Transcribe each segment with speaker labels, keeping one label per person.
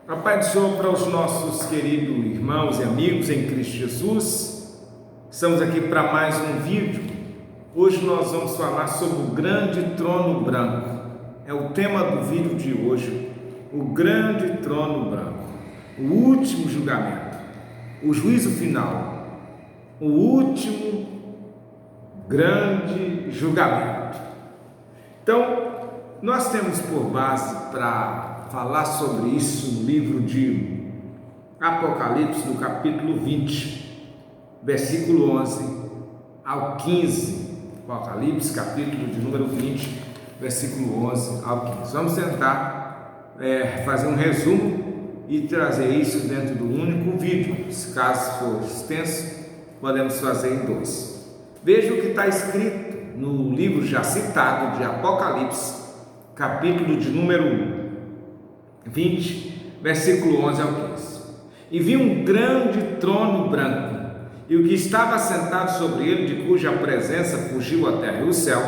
Speaker 1: A paz do Senhor para os nossos queridos irmãos e amigos em Cristo Jesus. Estamos aqui para mais um vídeo. Hoje nós vamos falar sobre o grande trono branco. É o tema do vídeo de hoje, o grande trono branco, o último julgamento, o juízo final, o último grande julgamento. Então, nós temos por base para falar sobre isso no livro de Apocalipse, no capítulo 20, versículo 11 ao 15. Apocalipse, capítulo de número 20, versículo 11 ao 15. Vamos tentar fazer um resumo e trazer isso dentro do único vídeo. Se caso for extenso, podemos fazer em dois. Veja o que está escrito no livro já citado de Apocalipse, capítulo de número 20, versículo 11 ao 15. E vi um grande trono branco, e o que estava sentado sobre ele, de cuja presença fugiu a terra e o céu,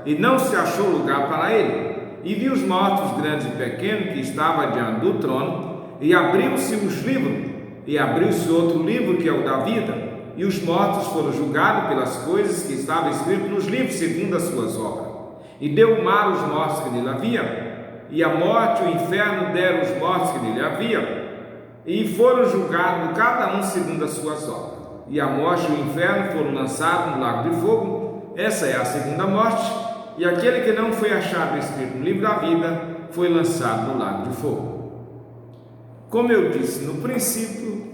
Speaker 1: e não se achou lugar para ele. E vi os mortos, grandes e pequenos, que estavam diante do trono, e abriu-se os livros, e abriu-se outro livro, que é o da vida, e os mortos foram julgados pelas coisas que estavam escritas nos livros, segundo as suas obras. E deu o mar os mortos que nele havia, e a morte e o inferno deram os mortos que nele havia, e foram julgados cada um segundo as suas obras. E a morte e o inferno foram lançados no lago de fogo. Essa é a segunda morte. E aquele que não foi achado escrito no livro da vida foi lançado no lago de fogo. Como eu disse no princípio,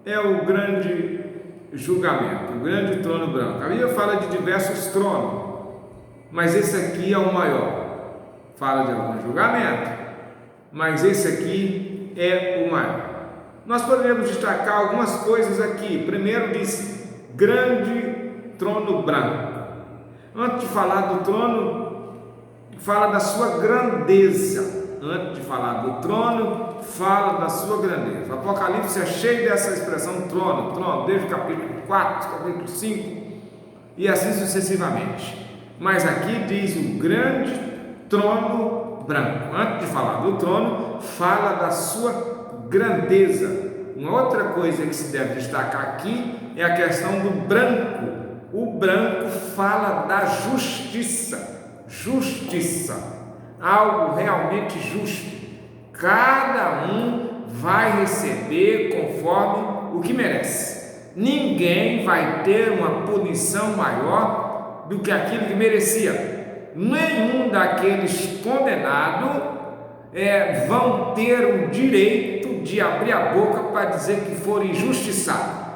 Speaker 1: é o grande julgamento, o grande trono branco. A Bíblia fala de diversos tronos, mas esse aqui é o maior. Fala de algum julgamento, mas esse aqui é o maior. Nós poderíamos destacar algumas coisas aqui. Primeiro diz grande trono branco. Antes de falar do trono, fala da sua grandeza. Antes de falar do trono, fala da sua grandeza. O Apocalipse é cheio dessa expressão trono, trono, desde o capítulo 4, capítulo 5 e assim sucessivamente. Mas aqui diz o grande trono branco. Antes de falar do trono, fala da sua grandeza. Uma outra coisa que se deve destacar aqui é a questão do branco. O branco fala da justiça. Justiça, algo realmente justo. Cada um vai receber conforme o que merece. Ninguém vai ter uma punição maior do que aquilo que merecia. Nenhum daqueles condenados vão ter o direito de abrir a boca para dizer que foram injustiçados.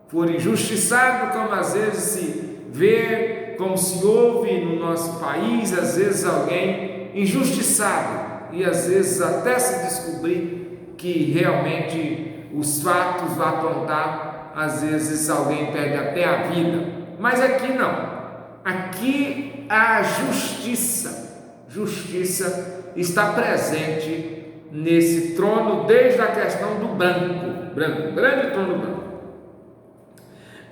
Speaker 1: Foram injustiçados, como às vezes se vê, como se ouve no nosso país, às vezes alguém injustiçado, e às vezes até se descobrir que realmente os fatos vão apontar, às vezes alguém perde até a vida. Mas aqui não. Aqui a justiça está presente nesse trono, desde a questão do branco, grande trono branco.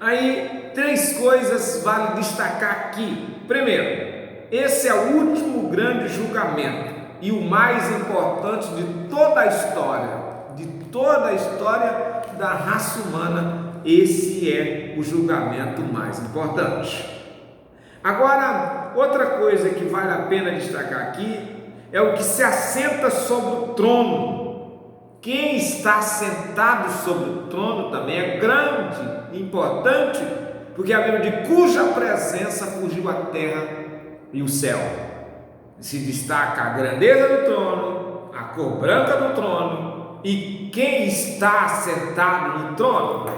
Speaker 1: Aí, três coisas vale destacar aqui. Primeiro, esse é o último grande julgamento e o mais importante de toda a história da raça humana. Esse é o julgamento mais importante. Agora, outra coisa que vale a pena destacar aqui é o que se assenta sobre o trono. Quem está sentado sobre o trono também é grande, importante, porque a Bíblia diz cuja presença fugiu a terra e o céu. Se destaca a grandeza do trono, a cor branca do trono e quem está sentado no trono.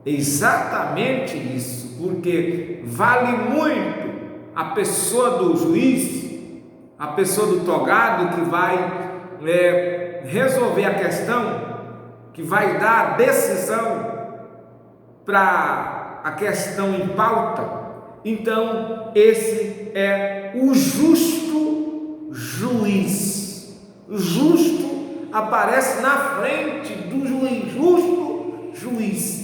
Speaker 1: Exatamente isso, porque vale muito a pessoa do juiz, a pessoa do togado que vai resolver a questão, que vai dar a decisão para a questão em pauta. Então, esse é o justo juiz. O justo aparece na frente do juiz, justo juiz.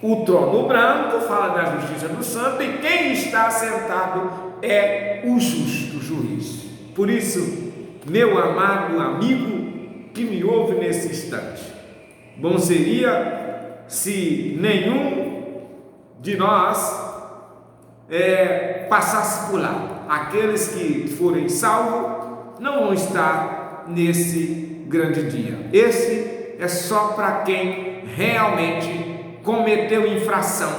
Speaker 1: O trono branco fala da justiça do santo e quem está sentado é o justo juiz. Por isso, meu amado amigo, que me ouve nesse instante. Bom seria se nenhum de nós passasse por lá. Aqueles que forem salvos não vão estar nesse grande dia. Esse é só para quem realmente cometeu infração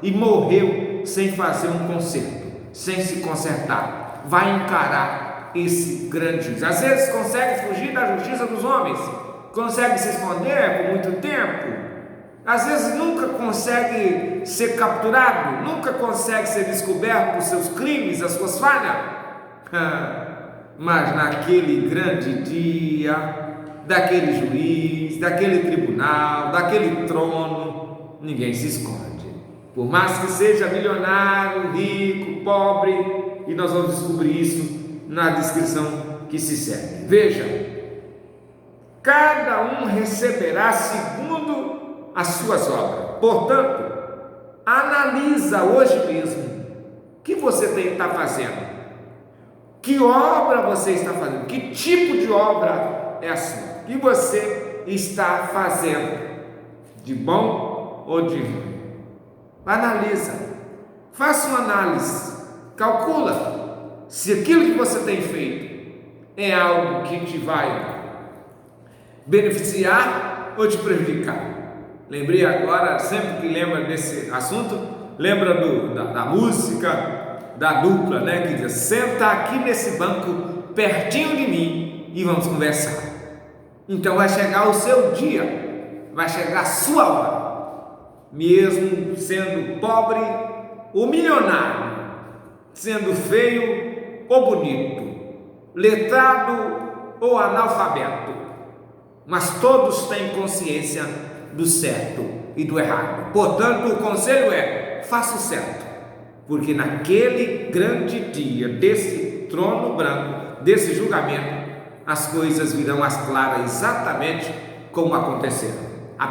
Speaker 1: e morreu sem fazer um conserto, sem se consertar. Vai encarar esse grande juízo. Às vezes consegue fugir da justiça dos homens, consegue se esconder por muito tempo, às vezes nunca consegue ser capturado, nunca consegue ser descoberto por seus crimes, as suas falhas. Mas naquele grande dia, daquele juiz, daquele tribunal, daquele trono, ninguém se esconde. Por mais que seja milionário, rico, pobre, e nós vamos descobrir isso na descrição que se segue. Veja, cada um receberá segundo as suas obras. Portanto, analisa hoje mesmo o que você está fazendo. Que obra você está fazendo? Que tipo de obra é a sua? Que você está fazendo? De bom ou de ruim? Analisa, faça uma análise, calcula se aquilo que você tem feito é algo que te vai beneficiar ou te prejudicar. Lembrei agora, sempre que lembra desse assunto, lembra da música da dupla, né? Que diz: senta aqui nesse banco pertinho de mim e vamos conversar. Então vai chegar o seu dia, vai chegar a sua hora. Mesmo sendo pobre ou milionário, sendo feio ou bonito, letrado ou analfabeto, mas todos têm consciência do certo e do errado. Portanto, o conselho é: faça o certo, porque naquele grande dia desse trono branco, desse julgamento, as coisas virão às claras exatamente como aconteceram. A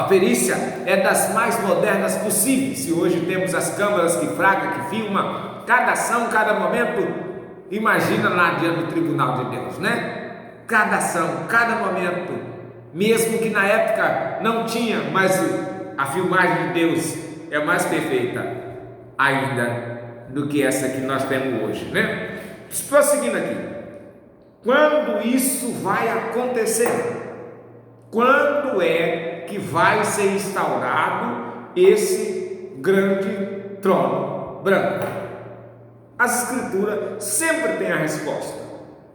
Speaker 1: perícia é das mais modernas possíveis. Se hoje temos as câmeras que flagram, que filmam cada ação, cada momento, imagina lá diante do tribunal de Deus, né? Cada ação, cada momento, mesmo que na época não tinha, mas a filmagem de Deus é mais perfeita ainda do que essa que nós temos hoje, né? Prosseguindo aqui, quando isso vai acontecer? Quando é que vai ser instaurado esse grande trono branco? As Escrituras sempre têm a resposta.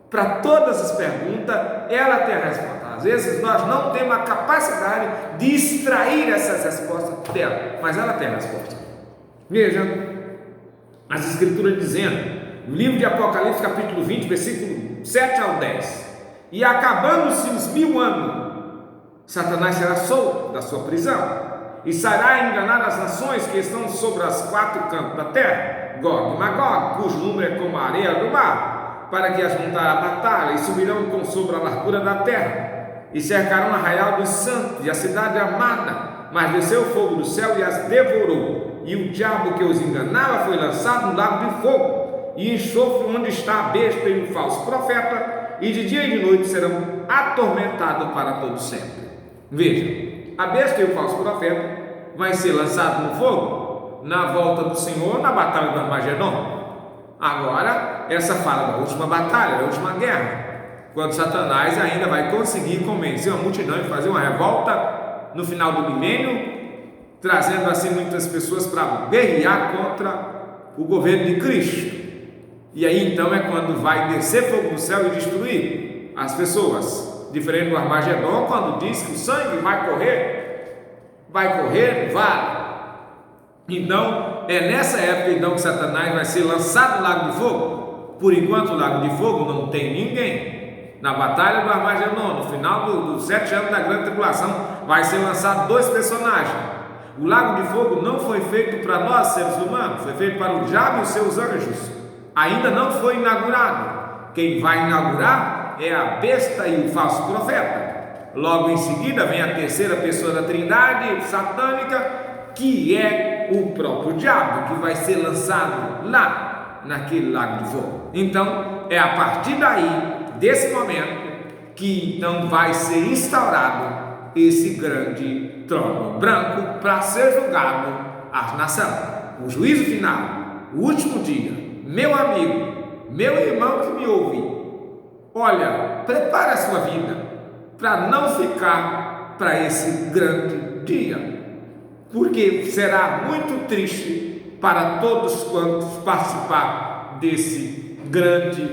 Speaker 1: Para todas as perguntas, ela tem a resposta. Às vezes nós não temos a capacidade de extrair essas respostas dela, mas ela tem a resposta. Veja, as Escrituras dizendo, no livro de Apocalipse, capítulo 20, versículo 7 ao 10: e acabando-se os 1000 anos, Satanás será solto da sua prisão e sairá enganar as nações que estão sobre as 4 cantos da terra, Gog e Magog, cujo número é como a areia do mar, para que ajuntar a batalha, e subirão sobre a largura da terra, e cercarão o arraial dos santos e a cidade amada, mas desceu o fogo do céu e as devorou, e o diabo que os enganava foi lançado no lago de fogo e enxofre, onde está a besta e o falso profeta, e de dia e de noite serão atormentados para todo sempre. Veja, a besta e o falso profeta vai ser lançado no fogo na volta do Senhor, na batalha do Armagedon. Agora, essa fala da última batalha, da última guerra, quando Satanás ainda vai conseguir convencer uma multidão de fazer uma revolta no final do milênio, trazendo assim muitas pessoas para guerrear contra o governo de Cristo. E aí então é quando vai descer fogo do céu e destruir as pessoas. Diferente do Armagedon, quando diz que o sangue vai correr no vale. Então, é nessa época então que Satanás vai ser lançado no lago de fogo. Por enquanto, o lago de fogo não tem ninguém. Na batalha do Armagedon, no final dos 7 anos da grande tribulação, vai ser lançado 2 personagens. O lago de fogo não foi feito para nós, seres humanos, foi feito para o diabo e os seus anjos. Ainda não foi inaugurado. Quem vai inaugurar é a besta e o falso profeta. Logo em seguida vem a terceira pessoa da trindade satânica, que é o próprio diabo, que vai ser lançado lá naquele lago de fogo. Então é a partir daí, desse momento, que então vai ser instaurado esse grande trono branco para ser julgado a nação. O juízo final, o último dia. Meu amigo, meu irmão que me ouve, olha, prepare a sua vida para não ficar para esse grande dia, porque será muito triste para todos quantos participar desse grande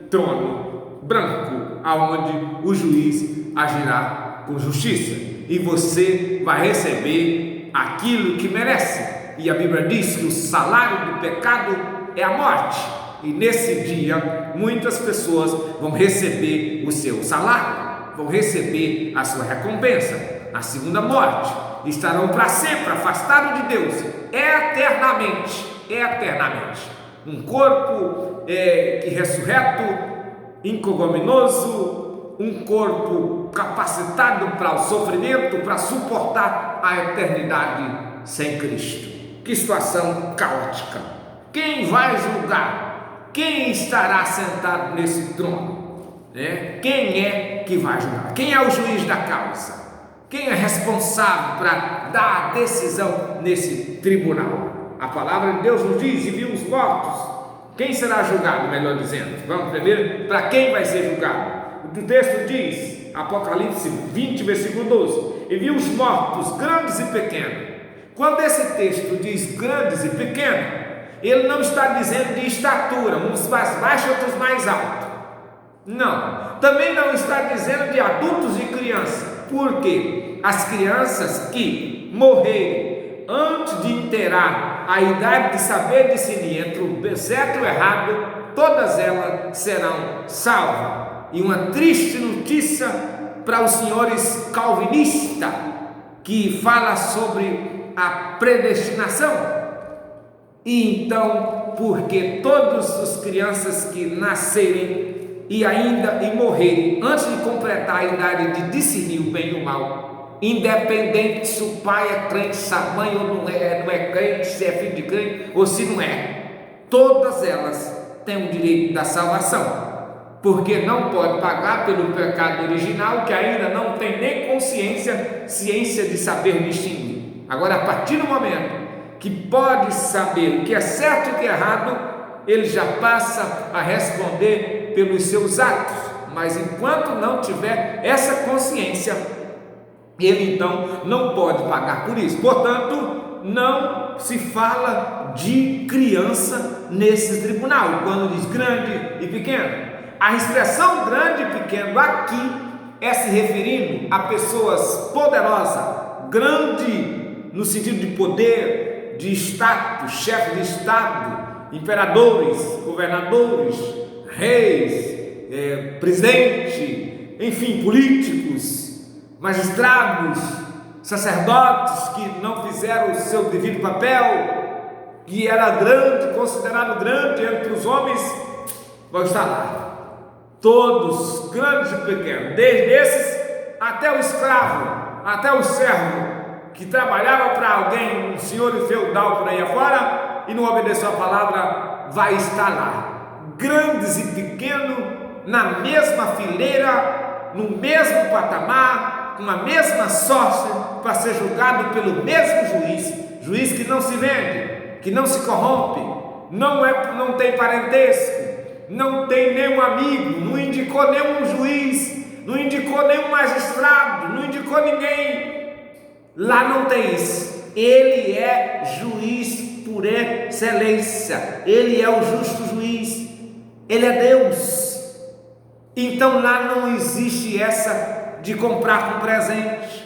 Speaker 1: trono branco, aonde o juiz agirá com justiça e você vai receber aquilo que merece. E a Bíblia diz que o salário do pecado é a morte, e nesse dia muitas pessoas vão receber o seu salário, vão receber a sua recompensa, a segunda morte, estarão para sempre afastados de Deus, eternamente, um corpo ressurreto, incognominoso, um corpo capacitado para o sofrimento, para suportar a eternidade sem Cristo. Que situação caótica! Quem vai julgar? Quem estará sentado nesse trono? Quem é que vai julgar? Quem é o juiz da causa? Quem é responsável para dar a decisão nesse tribunal? A palavra de Deus nos diz: e viu os mortos. Quem será julgado, melhor dizendo? Vamos primeiro para quem vai ser julgado. O texto diz, Apocalipse 20, versículo 12: e viu os mortos, grandes e pequenos. Quando esse texto diz grandes e pequenos, ele não está dizendo de estatura, uns mais baixos e outros mais altos. Não. Também não está dizendo de adultos e crianças. Por quê? As crianças que morrerem antes de inteirar a idade de saber discernir entre o certo e o errado, todas elas serão salvas. E uma triste notícia para os senhores calvinistas, que fala sobre a predestinação. E então, porque todas as crianças que nascerem e morrerem antes de completar a idade de discernir o bem e o mal, independente se o pai é crente, se a mãe ou não é crente, se é filho de crente ou se não é, todas elas têm o direito da salvação, porque não pode pagar pelo pecado original, que ainda não tem nem ciência de saber distinguir. Agora, a partir do momento que pode saber o que é certo e o que é errado, ele já passa a responder pelos seus atos. Mas enquanto não tiver essa consciência, ele então não pode pagar por isso. Portanto, não se fala de criança nesse tribunal, quando diz grande e pequeno. A expressão grande e pequeno aqui é se referindo a pessoas poderosas, grande no sentido de poder, de status, chefe de estado, imperadores, governadores, reis, presidente, enfim, políticos, magistrados, sacerdotes que não fizeram o seu devido papel, que era grande, considerado grande entre os homens, vão estar lá. Todos, grandes e pequenos, desde esses até o escravo, até o servo, que trabalhava para alguém, um senhor feudal por aí afora, e não obedeceu a palavra, vai estar lá. Grandes e pequenos, na mesma fileira, no mesmo patamar, com a mesma sorte, para ser julgado pelo mesmo juiz que não se vende, que não se corrompe, não tem parentesco, não tem nenhum amigo, não indicou nenhum juiz, não indicou nenhum magistrado, não indicou ninguém. Lá não tem isso. Ele é juiz por excelência, ele é o justo juiz, ele é Deus. Então lá não existe essa de comprar com presente,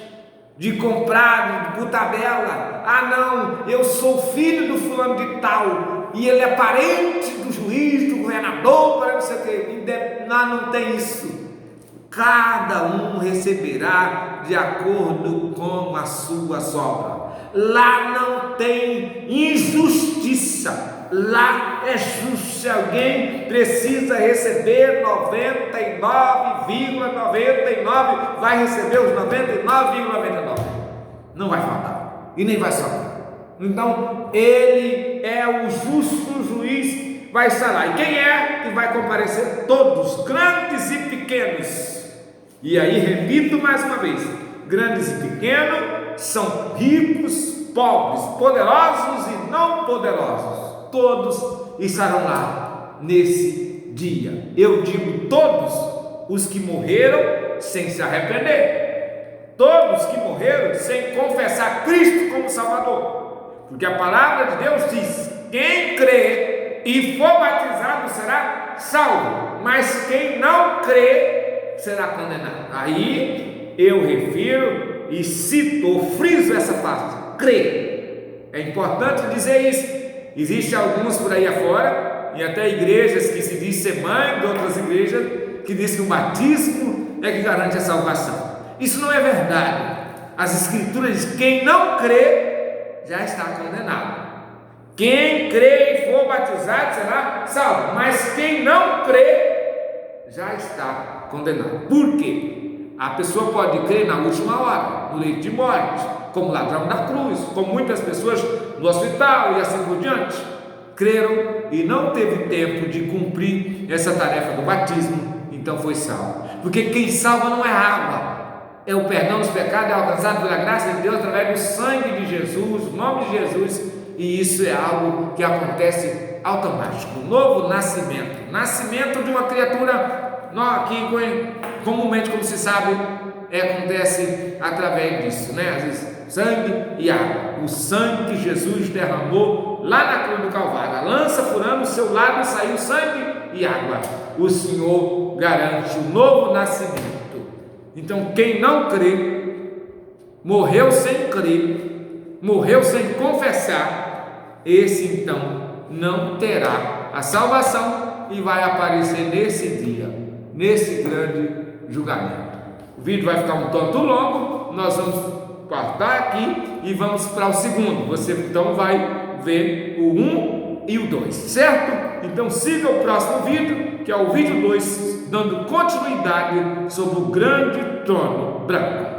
Speaker 1: de comprar por tabela. Ah não, eu sou filho do fulano de tal e ele é parente do juiz, do governador, para não sei o que. Lá não tem isso. Cada um receberá de acordo com a sua obra. Lá não tem injustiça, lá é justo. Se alguém precisa receber 99,99, vai receber os 99,99. Não vai faltar e nem vai sobrar. Então ele é o justo juiz, vai estar lá. E quem é que vai comparecer? Todos, grandes e pequenos. E aí, repito mais uma vez: grandes e pequenos são ricos, pobres, poderosos e não poderosos. Todos estarão lá nesse dia. Eu digo todos os que morreram sem se arrepender, todos que morreram sem confessar Cristo como Salvador, porque a palavra de Deus diz: quem crê e for batizado será salvo, mas quem não crê será condenado. Aí eu refiro e cito ou friso essa parte: crê. É importante dizer isso. Existem alguns por aí afora, e até igrejas que se diz ser mãe de outras igrejas, que dizem que o batismo é que garante a salvação. Isso não é verdade. As escrituras dizem: quem não crê já está condenado. Quem crê e for batizado será salvo, mas quem não crê já está condenado. Por quê? A pessoa pode crer na última hora, no leito de morte, como ladrão da cruz, como muitas pessoas no hospital e assim por diante. Creram e não teve tempo de cumprir essa tarefa do batismo, então foi salvo. Porque quem salva não é água, é o perdão dos pecados, é alcançado pela graça de Deus através do sangue de Jesus, o nome de Jesus, e isso é algo que acontece automático. Novo nascimento, nascimento de uma criatura, aqui comumente, como se sabe, acontece através disso, né? Às vezes sangue e água. O sangue que Jesus derramou lá na cruz do Calvário, a lança furando o seu lado, saiu sangue e água. O Senhor garante o novo nascimento. Então quem não crê, morreu sem crer, morreu sem confessar, esse então não terá a salvação e vai aparecer nesse dia, nesse grande julgamento. O vídeo vai ficar um tanto longo, nós vamos cortar aqui e vamos para o segundo. Você então vai ver o 1 e o 2, certo? Então siga o próximo vídeo, que é o vídeo 2, dando continuidade sobre o grande trono branco.